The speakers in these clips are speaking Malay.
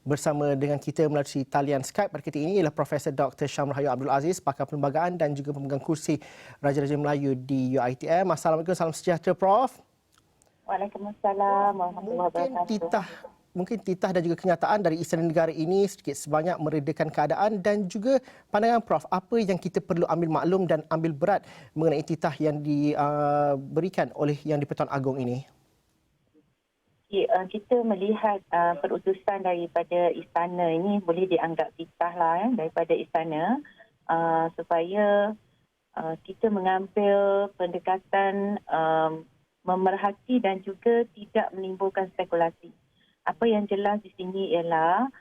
Bersama dengan kita melalui talian Skype pada ketika ini ialah Profesor Dr. Syam Rahayu Abdul Aziz, pakar perlembagaan dan juga pemegang kursi Raja-Raja Melayu di UiTM. Assalamualaikum, salam sejahtera Prof. Waalaikumsalam warahmatullahi Mungkin wabarakatuh. titah dan juga kenyataan dari Istana Negara ini sedikit sebanyak meredakan keadaan dan juga pandangan Prof, apa yang kita perlu ambil maklum dan ambil berat mengenai titah yang diberikan oleh Yang di-Pertuan Agong ini? Kita melihat perutusan daripada istana ini boleh dianggap titah lah daripada istana supaya kita mengambil pendekatan memerhati dan juga tidak menimbulkan spekulasi. Apa yang jelas di sini ialah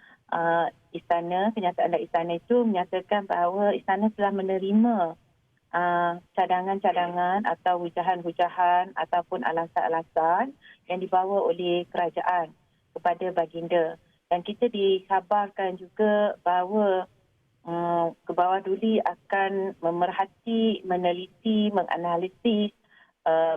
kenyataan dari istana itu menyatakan bahawa istana telah menerima cadangan-cadangan atau hujahan-hujahan ataupun alasan-alasan yang dibawa oleh kerajaan kepada baginda. Dan kita dikhabarkan juga bahawa Kebawah Duli akan memerhati, meneliti, menganalisis,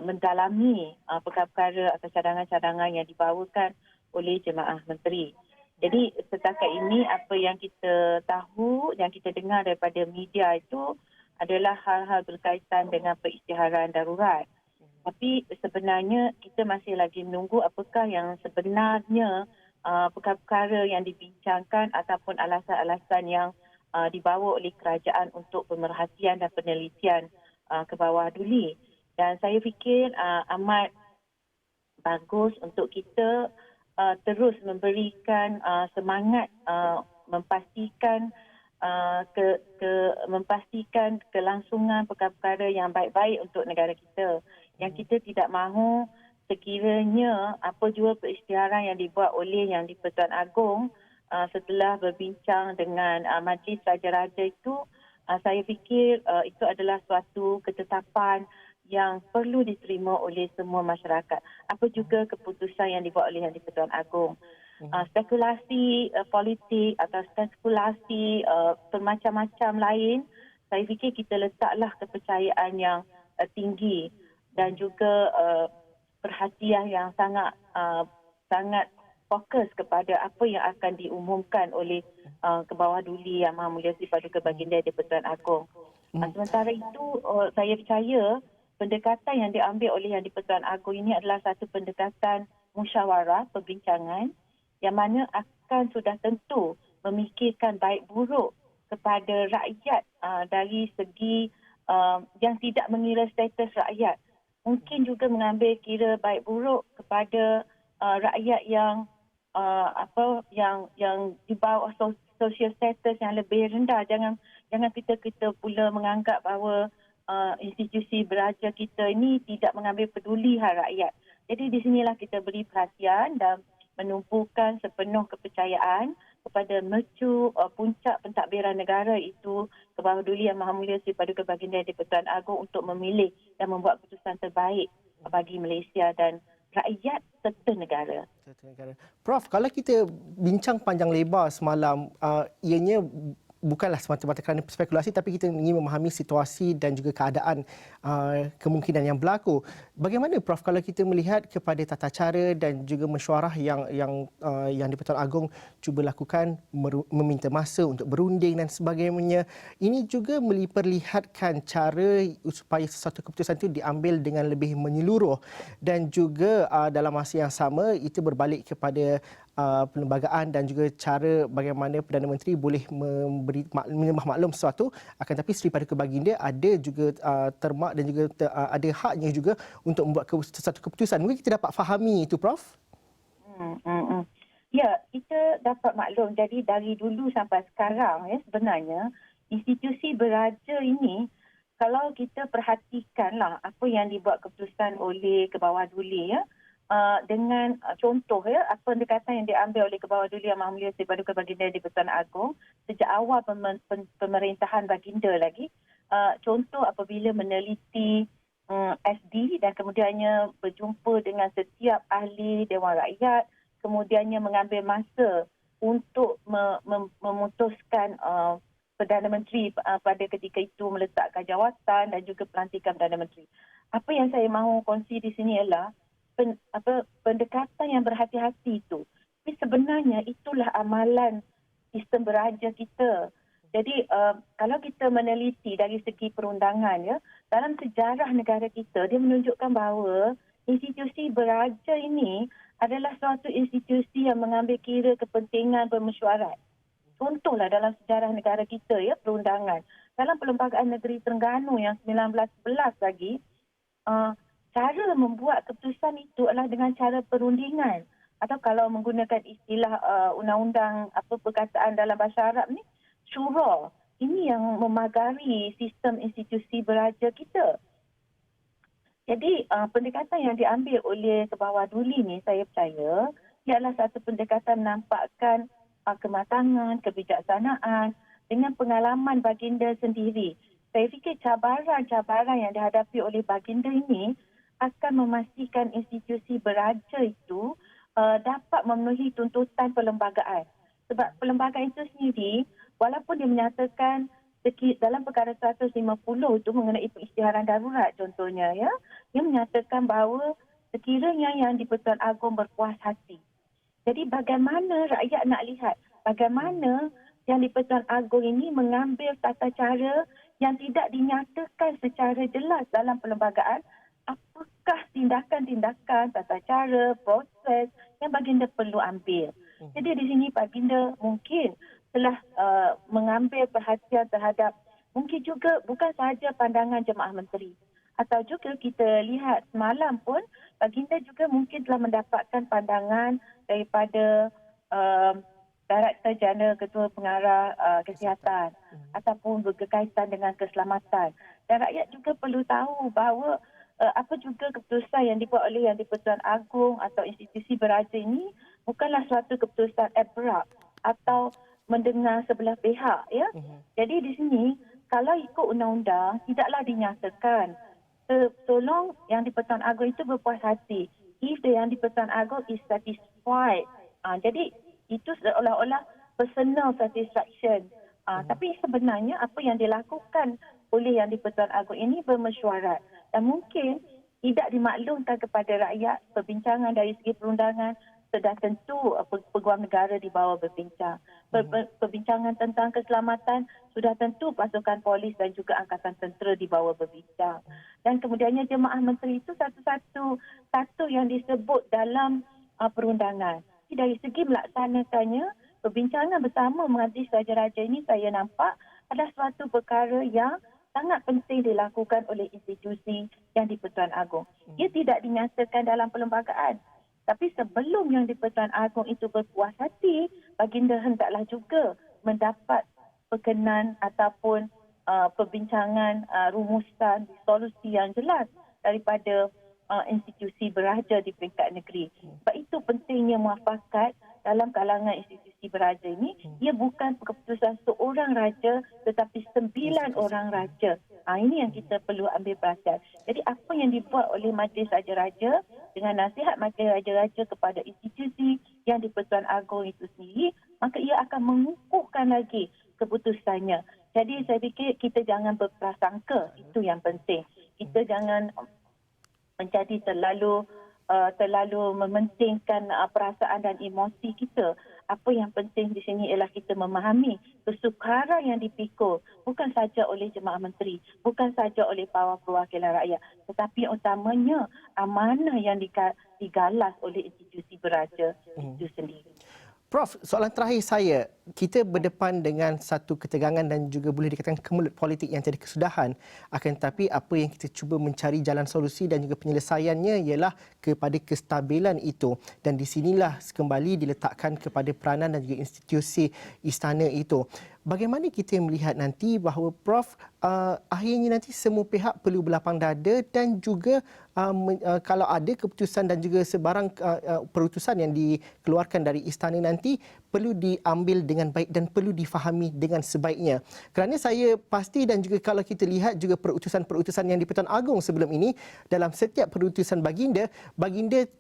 mendalami perkara-perkara atau cadangan-cadangan yang dibawakan oleh jemaah menteri. Jadi setakat ini apa yang kita tahu, yang kita dengar daripada media itu adalah hal-hal berkaitan dengan peristiharaan darurat. Tapi sebenarnya kita masih lagi menunggu apakah yang sebenarnya perkara-perkara yang dibincangkan ataupun alasan-alasan yang dibawa oleh kerajaan untuk pemerhatian dan penelitian Kebawah Duli. Dan saya fikir amat bagus untuk kita terus memberikan semangat memastikan kelangsungan perkara-perkara yang baik-baik untuk negara kita. Yang kita tidak mahu sekiranya apa jua peristiharaan yang dibuat oleh Yang di-Pertuan Agong setelah berbincang dengan Majlis Raja-Raja itu, saya fikir itu adalah suatu ketetapan yang perlu diterima oleh semua masyarakat. Apa juga keputusan yang dibuat oleh Yang di-Pertuan Agong. Spekulasi politik atau spekulasi bermacam-macam lain, saya fikir kita letaklah kepercayaan yang tinggi dan juga perhatian yang sangat fokus kepada apa yang akan diumumkan oleh Kebawah Duli Yang Maha Mulia Sri Paduka Baginda di-Pertuan Agong. Sementara itu, saya percaya pendekatan yang diambil oleh Yang di-Pertuan Agong ini adalah satu pendekatan musyawarah, perbincangan yang mana akan sudah tentu memikirkan baik buruk kepada rakyat dari segi yang tidak mengira status rakyat. Mungkin juga mengambil kira baik buruk kepada rakyat yang yang di bawah social status yang lebih rendah. Jangan kita pula menganggap bahawa institusi beraja kita ini tidak mengambil peduli hal rakyat. Jadi di sinilah kita beri perhatian dan menumpukan sepenuh kepercayaan kepada mercu puncak pentadbiran negara itu Kebawah Duli Yang Maha Mulia Sri Paduka Baginda di-Pertuan Agong untuk memilih dan membuat keputusan terbaik bagi Malaysia dan rakyat serta negara. Prof, kalau kita bincang panjang lebar semalam, ianya bukanlah semata-mata kerana spekulasi, tapi kita ingin memahami situasi dan juga keadaan kemungkinan yang berlaku. Bagaimana Prof kalau kita melihat kepada tata cara dan juga mesyuarah yang di-Pertuan Agong cuba lakukan, meminta masa untuk berunding dan sebagainya. Ini juga memperlihatkan cara supaya sesuatu keputusan itu diambil dengan lebih menyeluruh dan juga dalam masa yang sama itu berbalik kepada perlembagaan dan juga cara bagaimana Perdana Menteri boleh menyembah maklum sesuatu, akan tetapi Sri Paduka Baginda ada juga termak dan juga ada haknya juga untuk membuat sesuatu keputusan. Mungkin kita dapat fahami itu, Prof? Ya, kita dapat maklum. Jadi dari dulu sampai sekarang sebenarnya institusi beraja ini, kalau kita perhatikanlah apa yang dibuat keputusan oleh Kebawah Duli dengan contoh apa pendekatan yang diambil oleh Kebawah Duli Yang Maha Mulia Sri Paduka Baginda di-Pertuan Agong sejak awal pemerintahan baginda lagi. Contoh apabila meneliti SD dan kemudiannya berjumpa dengan setiap ahli Dewan Rakyat, kemudiannya mengambil masa untuk memutuskan Perdana Menteri pada ketika itu meletakkan jawatan dan juga pelantikan Perdana Menteri. Apa yang saya mahu kongsi di sini ialah pendekatan yang berhati-hati itu Tapi sebenarnya itulah amalan sistem beraja kita. Jadi kalau kita meneliti dari segi perundangan ya, dalam sejarah negara kita dia menunjukkan bahawa institusi beraja ini adalah suatu institusi yang mengambil kira kepentingan bermesyuarat. Contohlah dalam sejarah negara kita ya, perundangan. Dalam Perlembagaan Negeri Terengganu yang 1911 lagi, cara membuat keputusan itu adalah dengan cara perundingan. Atau kalau menggunakan istilah undang-undang perkataan dalam bahasa Arab ni, syura. Ini yang memagari sistem institusi beraja kita. Jadi pendekatan yang diambil oleh Kebawah Duli ni saya percaya ia adalah satu pendekatan menampakkan kematangan, kebijaksanaan dengan pengalaman baginda sendiri. Saya fikir cabaran-cabaran yang dihadapi oleh baginda ini akan memastikan institusi beraja itu dapat memenuhi tuntutan perlembagaan. Sebab perlembagaan itu sendiri, walaupun dia menyatakan dalam perkara 150 itu mengenai pengisytiharan darurat contohnya ya, dia menyatakan bahawa sekiranya yang di-Pertuan Agong berpuas hati. Jadi bagaimana rakyat nak lihat bagaimana yang di-Pertuan Agong ini mengambil tata cara yang tidak dinyatakan secara jelas dalam perlembagaan, apakah tindakan-tindakan, tata cara, proses yang baginda perlu ambil. Jadi di sini baginda mungkin telah mengambil perhatian terhadap mungkin juga bukan sahaja pandangan jemaah menteri. Atau juga kita lihat semalam pun baginda juga mungkin telah mendapatkan pandangan daripada Director Jeneral Ketua Pengarah Kesihatan ataupun berkaitan dengan keselamatan. Dan rakyat juga perlu tahu bahawa apa juga keputusan yang dibuat oleh Yang di-Pertuan Agong atau institusi beraja ini bukanlah suatu keputusan abrak atau mendengar sebelah pihak ya. Jadi di sini kalau ikut undang-undang tidaklah dinyatakan. Tolong Yang di-Pertuan Agong itu berpuas hati. If the Yang di-Pertuan Agong is satisfied. Jadi itu seolah-olah personal satisfaction. Tapi sebenarnya apa yang dilakukan oleh Yang di-Pertuan Agong ini bermesyuarat. Dan mungkin tidak dimaklumkan kepada rakyat perbincangan dari segi perundangan sudah tentu peguam negara di bawah berbincang. Perbincangan tentang keselamatan sudah tentu pasukan polis dan juga angkatan tentera di bawah berbincang. Dan kemudiannya jemaah menteri itu satu yang disebut dalam perundangan. Dari segi melaksanakannya, perbincangan bersama mengadili raja-raja ini saya nampak adalah suatu perkara yang sangat penting dilakukan oleh institusi Yang di-Pertuan Agong. Ia tidak dinyatakan dalam perlembagaan. Tapi sebelum Yang di-Pertuan Agong itu berpuas hati, baginda hendaklah juga mendapat perkenan ataupun perbincangan rumusan solusi yang jelas daripada institusi beraja di peringkat negeri. Sebab itu pentingnya muafakat dalam kalangan institusi beraja ini. Ia bukan keputusan seorang raja tetapi 9 orang raja. Ini yang kita perlu ambil perhatian. Jadi apa yang dibuat oleh Majlis Raja-Raja dengan nasihat Majlis Raja-Raja kepada institusi Yang di-Pertuan Agong itu sendiri, maka ia akan mengukuhkan lagi keputusannya. Jadi saya fikir kita jangan berprasangka, itu yang penting. Kita jangan menjadi terlalu mementingkan perasaan dan emosi kita. Apa yang penting di sini ialah kita memahami kesukaran yang dipikul bukan saja oleh jemaah menteri, bukan saja oleh para perwakilan rakyat, tetapi utamanya amanah yang digalas oleh institusi beraja itu sendiri. Prof, soalan terakhir saya, kita berdepan dengan satu ketegangan dan juga boleh dikatakan kemelut politik yang tiada kesudahan. Akan tetapi apa yang kita cuba mencari jalan solusi dan juga penyelesaiannya ialah kepada kestabilan itu. Dan di sinilah kembali diletakkan kepada peranan dan juga institusi istana itu. Bagaimana kita melihat nanti bahawa Prof, akhirnya nanti semua pihak perlu berlapang dada dan juga kalau ada keputusan dan juga sebarang perutusan yang dikeluarkan dari istana nanti perlu diambil dengan baik dan perlu difahami dengan sebaiknya. Kerana saya pasti dan juga kalau kita lihat juga perutusan-perutusan yang di-Pertuan Agong sebelum ini, dalam setiap perutusan baginda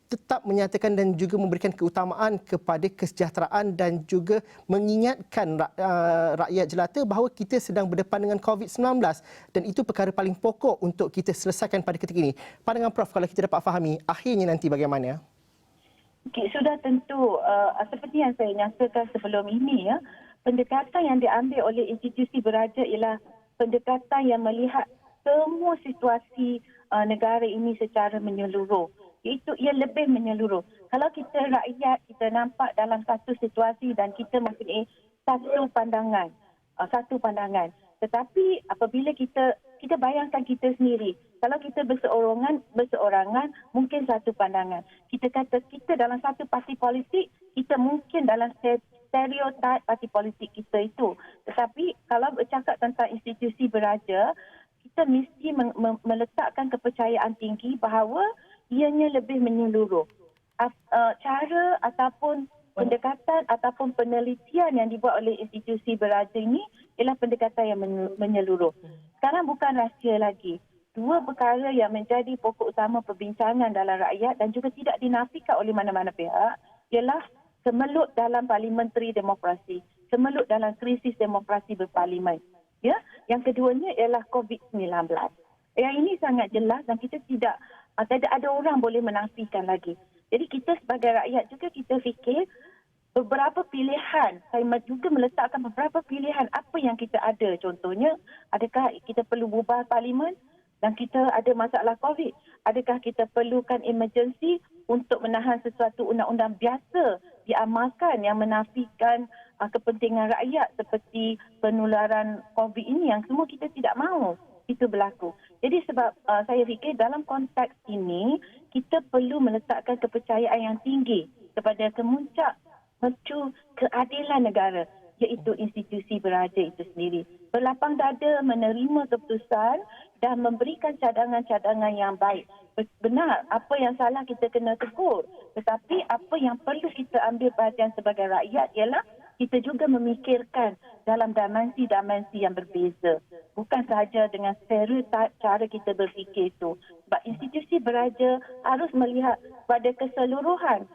tetap menyatakan dan juga memberikan keutamaan kepada kesejahteraan dan juga mengingatkan rakyat jelata bahawa kita sedang berdepan dengan COVID-19 dan itu perkara paling pokok untuk kita selesaikan pada ketika ini. Pandangan Prof, kalau kita dapat fahami, akhirnya nanti bagaimana? Okay, sudah tentu seperti yang saya nyatakan sebelum ini ya, pendekatan yang diambil oleh institusi beraja ialah pendekatan yang melihat semua situasi negara ini secara menyeluruh. Iaitu ia lebih menyeluruh. Kalau kita rakyat, kita nampak dalam satu situasi dan kita mempunyai satu pandangan, satu pandangan. Tetapi apabila kita bayangkan kita sendiri, kalau kita berseorangan mungkin satu pandangan. Kita kata kita dalam satu parti politik, kita mungkin dalam stereotip parti politik kita itu. Tetapi kalau bercakap tentang institusi beraja, kita mesti meletakkan kepercayaan tinggi bahawa ianya lebih menyeluruh. Cara ataupun pendekatan ataupun penelitian yang dibuat oleh institusi beraja ini ialah pendekatan yang menyeluruh. Sekarang bukan rahsia lagi. Dua perkara yang menjadi pokok utama perbincangan dalam rakyat dan juga tidak dinafikan oleh mana-mana pihak ialah kemelut dalam parliamentary demokrasi, kemelut dalam krisis demokrasi berparlimen. Ya, yang keduanya ialah COVID-19. Yang ini sangat jelas dan kita tidak ada orang boleh menafikan lagi. Jadi kita sebagai rakyat juga kita fikir beberapa pilihan. Saya juga meletakkan beberapa pilihan apa yang kita ada. Contohnya, adakah kita perlu bubar parlimen dan kita ada masalah COVID? Adakah kita perlukan emergency untuk menahan sesuatu undang-undang biasa diamalkan yang menafikan kepentingan rakyat seperti penularan COVID ini yang semua kita tidak mahu itu berlaku. Jadi sebab saya fikir dalam konteks ini kita perlu meletakkan kepercayaan yang tinggi kepada kemuncak mercu keadilan negara iaitu institusi beraja itu sendiri. Berlapang dada menerima keputusan dan memberikan cadangan-cadangan yang baik. Benar, apa yang salah kita kena tegur. Tetapi apa yang perlu kita ambil perhatian sebagai rakyat ialah kita juga memikirkan dalam dimensi-dimensi yang berbeza. Bukan sahaja dengan stereotip cara kita berfikir itu. Sebab institusi beraja harus melihat pada keseluruhan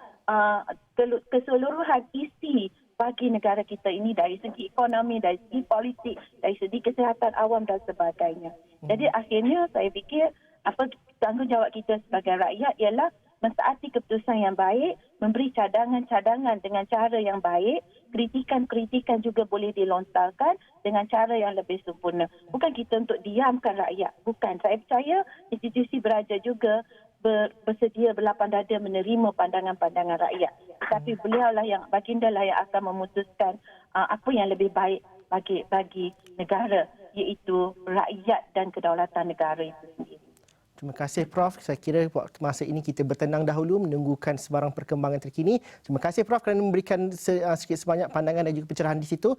isi bagi negara kita ini dari segi ekonomi, dari segi politik, dari segi kesihatan awam dan sebagainya. Jadi akhirnya saya fikir tanggungjawab kita sebagai rakyat ialah mentaati keputusan yang baik, memberi cadangan-cadangan dengan cara yang baik, kritikan-kritikan juga boleh dilontarkan dengan cara yang lebih sempurna. Bukan kita untuk diamkan rakyat. Bukan. Saya percaya institusi beraja juga bersedia berlapang dada menerima pandangan-pandangan rakyat. Tetapi beliaulah baginda lah yang akan memutuskan apa yang lebih baik bagi negara, iaitu rakyat dan kedaulatan negara itu sendiri. Terima kasih Prof. Saya kira waktu masa ini kita bertenang dahulu menunggukan sebarang perkembangan terkini. Terima kasih Prof kerana memberikan sikit sebanyak pandangan dan juga pencerahan di situ.